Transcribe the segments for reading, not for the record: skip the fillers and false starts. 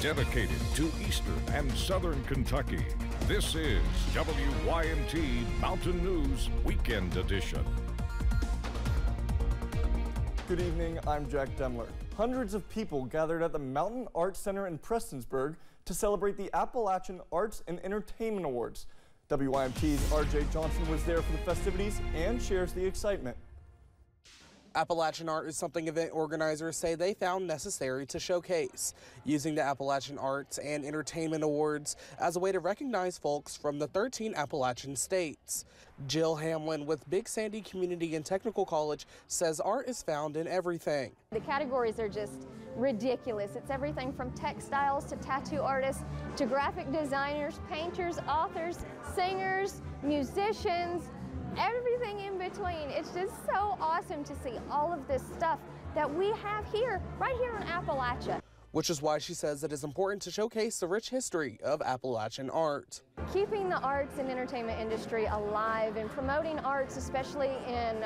dedicated to Eastern and Southern Kentucky. This is WYMT Mountain News Weekend Edition. Good evening, I'm Jack Demler. Hundreds of people gathered at the Mountain Arts Center in Prestonsburg to celebrate the Appalachian Arts and Entertainment Awards. WYMT's RJ Johnson was there for the festivities and shares the excitement. Appalachian art is something event organizers say they found necessary to showcase, using the Appalachian Arts and Entertainment Awards as a way to recognize folks from the 13 Appalachian states. Jill Hamlin with Big Sandy Community and Technical College says art is found in everything. The categories are just ridiculous. It's everything from textiles to tattoo artists to graphic designers, painters, authors, singers, musicians, everything in between. It's just so awesome to see all of this stuff that we have here, right here in Appalachia. Which is why she says it is important to showcase the rich history of Appalachian art. Keeping the arts and entertainment industry alive and promoting arts, especially in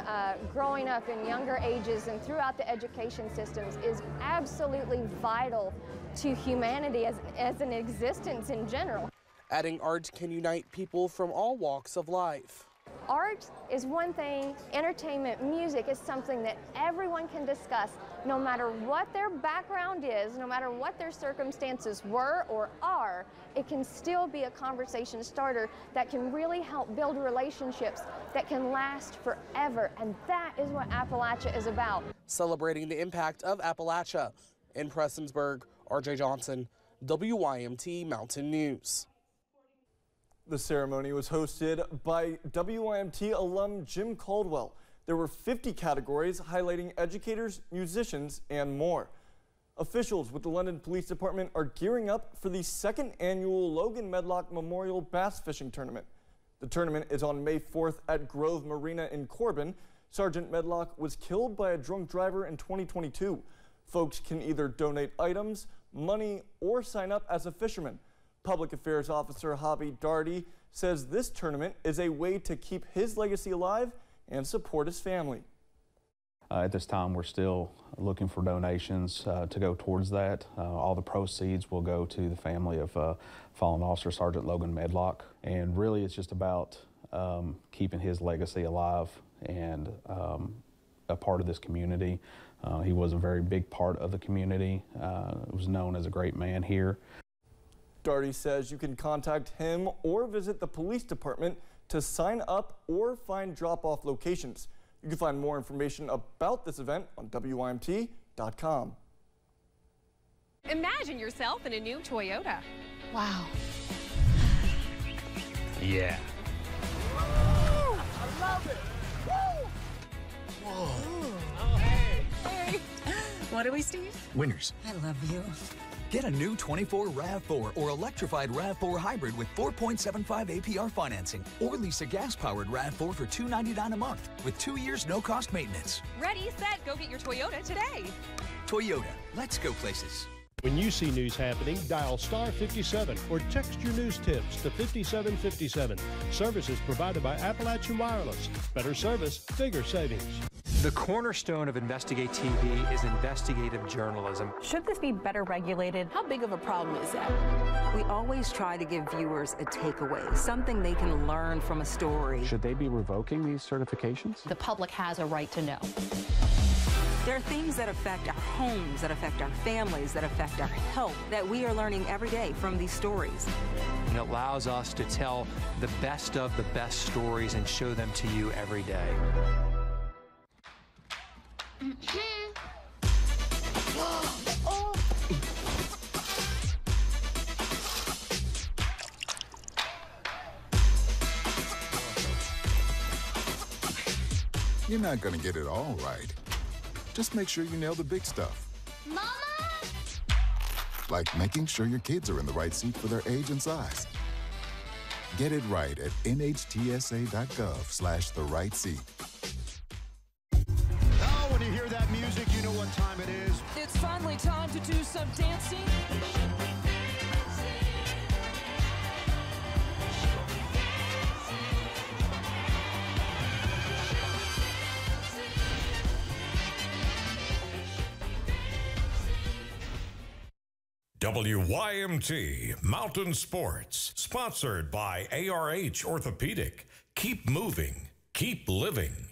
growing up in younger ages and throughout the education systems, is absolutely vital to humanity as an existence in general. Adding art can unite people from all walks of life. Art is one thing, entertainment, music is something that everyone can discuss, no matter what their background is, no matter what their circumstances were or are. It can still be a conversation starter that can really help build relationships that can last forever, and that is what Appalachia is about. Celebrating the impact of Appalachia. In Prestonsburg, RJ Johnson, WYMT Mountain News. The ceremony was hosted by WYMT alum Jim Caldwell. There were 50 categories highlighting educators, musicians, and more. Officials with the London Police Department are gearing up for the second annual Logan Medlock Memorial Bass Fishing Tournament. The tournament is on May 4th at Grove Marina in Corbin. Sergeant Medlock was killed by a drunk driver in 2022. Folks can either donate items, money, or sign up as a fisherman. Public Affairs Officer Hobby Darty says this tournament is a way to keep his legacy alive and support his family. At this time, we're still looking for donations to go towards that. All the proceeds will go to the family of fallen officer Sergeant Logan Medlock. And really, it's just about keeping his legacy alive and a part of this community. He was a very big part of the community. Was known as a great man here. Darty says you can contact him or visit the police department to sign up or find drop-off locations. You can find more information about this event on WYMT.com. Imagine yourself in a new Toyota. Wow. Yeah. Woo! I love it. Woo! Whoa. Oh, hey. Hey. What are we, Steve? Winners. I love you. Get a new 24 RAV4 or electrified RAV4 hybrid with 4.75 APR financing, or lease a gas-powered RAV4 for $299 a month with 2 years no-cost maintenance. Ready, set, go get your Toyota today. Toyota, let's go places. When you see news happening, dial star 57 or text your news tips to 5757. Services provided by Appalachian Wireless. Better service, bigger savings. The cornerstone of Investigate TV is investigative journalism. Should this be better regulated? How big of a problem is that? We always try to give viewers a takeaway, something they can learn from a story. Should they be revoking these certifications? The public has a right to know. There are things that affect our homes, that affect our families, that affect our health, that we are learning every day from these stories. And it allows us to tell the best of the best stories and show them to you every day. You're not gonna get it all right. Just make sure you nail the big stuff. Mama! Like making sure your kids are in the right seat for their age and size. Get it right at nhtsa.gov/the-right-seat. Now, when you hear that music, you know what time it is. It's finally time to do some dancing. WYMT Mountain Sports, sponsored by ARH Orthopedic. Keep moving, keep living.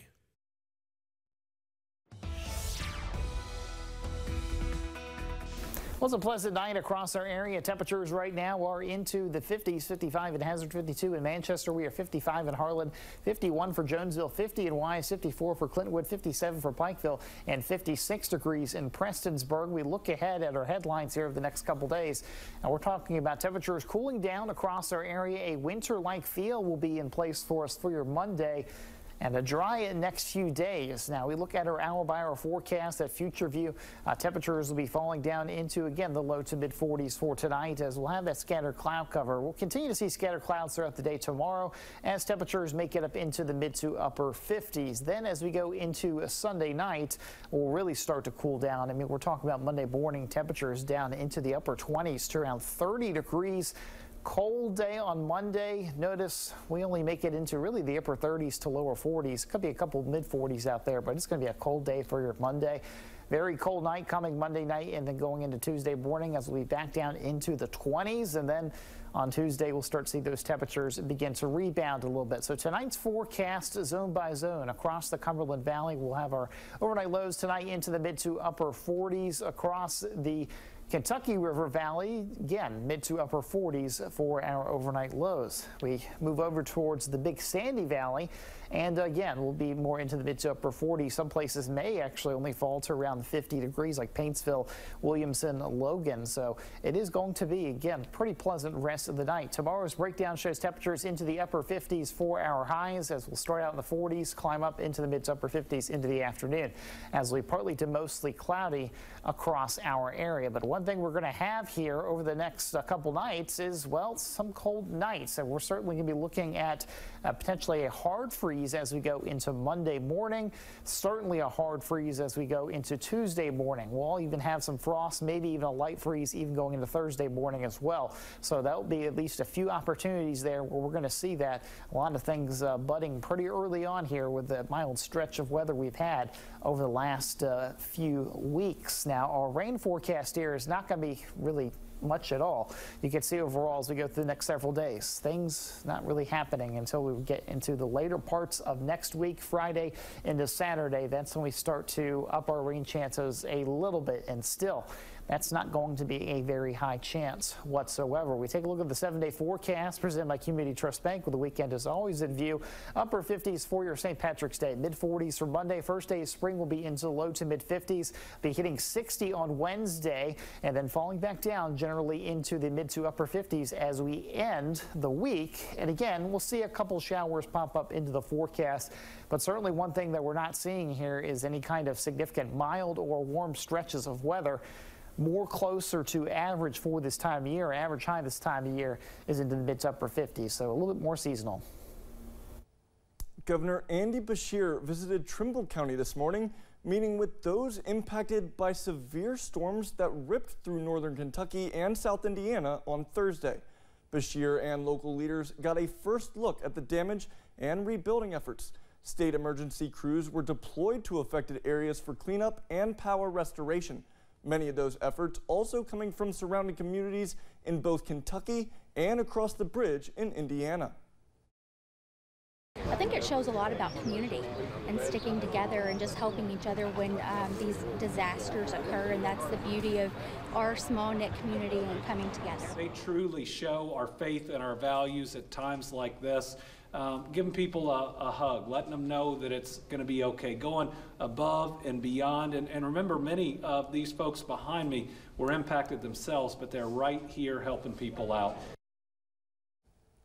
Well, it's a pleasant night across our area. Temperatures right now are into the 50s, 55 in Hazard, 52 in Manchester. We are 55 in Harlan, 51 for Jonesville, 50 in Wise, 54 for Clintwood, 57 for Pikeville, and 56 degrees in Prestonsburg. We look ahead at our headlines here of the next couple days. Now, we're talking about temperatures cooling down across our area. A winter-like feel will be in place for us for your Monday, and a dry next few days. Now we look at our hour-by-hour forecast at Future View. Temperatures will be falling down into, again, the low to mid 40s for tonight, as we'll have that scattered cloud cover. We'll continue to see scattered clouds throughout the day tomorrow as temperatures make it up into the mid to upper 50s. Then as we go into Sunday night, we'll really start to cool down. I mean, we're talking about Monday morning temperatures down into the upper 20s to around 30 degrees. Cold day on Monday. Notice we only make it into really the upper 30s to lower 40s. Could be a couple mid 40s out there, but it's going to be a cold day for your Monday. Very cold night coming Monday night, and then going into Tuesday morning as we back down into the 20s. And then on Tuesday, we'll start to see those temperatures begin to rebound a little bit. So tonight's forecast, zone by zone, across the Cumberland Valley. We'll have our overnight lows tonight into the mid to upper 40s across the Kentucky River Valley, again, mid to upper 40s for our overnight lows. We move over towards the Big Sandy Valley, and again, we'll be more into the mid to upper 40s. Some places may actually only fall to around 50 degrees, like Paintsville, Williamson, Logan. So it is going to be, again, pretty pleasant rest of the night. Tomorrow's breakdown shows temperatures into the upper 50s for our highs, as we'll start out in the 40s, climb up into the mid to upper 50s into the afternoon, as we partly to mostly cloudy across our area. But one thing we're going to have here over the next couple nights is, well, some cold nights, and we're certainly going to be looking at potentially a hard freeze as we go into Monday morning, certainly a hard freeze as we go into Tuesday morning. We'll even have some frost, maybe even a light freeze even going into Thursday morning as well. So that will be at least a few opportunities there where we're going to see that. A lot of things budding pretty early on here with the mild stretch of weather we've had over the last few weeks. Now, our rain forecast here is not going to be really much at all. You can see overall as we go through the next several days, things not really happening until we get into the later parts of next week, Friday into Saturday. That's when we start to up our rain chances a little bit, and still that's not going to be a very high chance whatsoever. We take a look at the 7-day forecast presented by Community Trust Bank, with the weekend as always in view. Upper 50s for your St. Patrick's Day, mid 40s for Monday. First day of spring will be into the low to mid 50s, be hitting 60 on Wednesday, and then falling back down generally into the mid to upper 50s as we end the week. And again, we'll see a couple showers pop up into the forecast, but certainly one thing that we're not seeing here is any kind of significant mild or warm stretches of weather. More closer to average for this time of year. Average high this time of year is into the mid to upper 50s, so a little bit more seasonal. Governor Andy Beshear visited Trimble County this morning, meeting with those impacted by severe storms that ripped through northern Kentucky and South Indiana on Thursday. Beshear and local leaders got a first look at the damage and rebuilding efforts. State emergency crews were deployed to affected areas for cleanup and power restoration. Many of those efforts also coming from surrounding communities in both Kentucky and across the bridge in Indiana. I think it shows a lot about community and sticking together and just helping each other when these disasters occur, and that's the beauty of our small knit community and coming together. They truly show our faith and our values at times like this. Giving people a hug, letting them know that it's going to be okay, going above and beyond. And remember, many of these folks behind me were impacted themselves, but they're right here helping people out.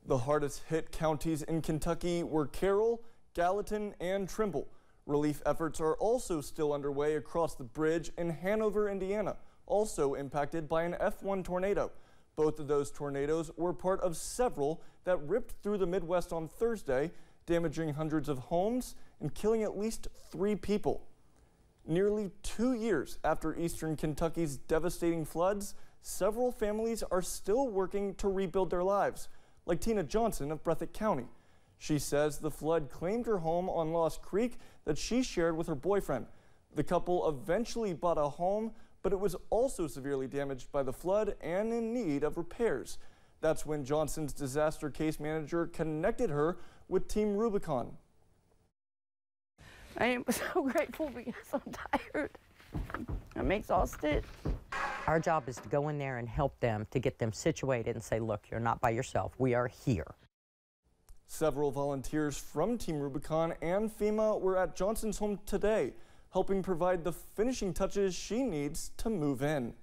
The hardest hit counties in Kentucky were Carroll, Gallatin, and Trimble. Relief efforts are also still underway across the bridge in Hanover, Indiana, also impacted by an F1 tornado. Both of those tornadoes were part of several that ripped through the Midwest on Thursday, damaging hundreds of homes and killing at least 3 people. Nearly 2 years after eastern Kentucky's devastating floods, several families are still working to rebuild their lives, like Tina Johnson of Breathitt County. She says the flood claimed her home on Lost Creek that she shared with her boyfriend. The couple eventually bought a home, but it was also severely damaged by the flood and in need of repairs. That's when Johnson's disaster case manager connected her with Team Rubicon. I am so grateful because I'm tired. I'm exhausted. Our job is to go in there and help them, to get them situated and say, look, you're not by yourself. We are here. Several volunteers from Team Rubicon and FEMA were at Johnson's home today, helping provide the finishing touches she needs to move in.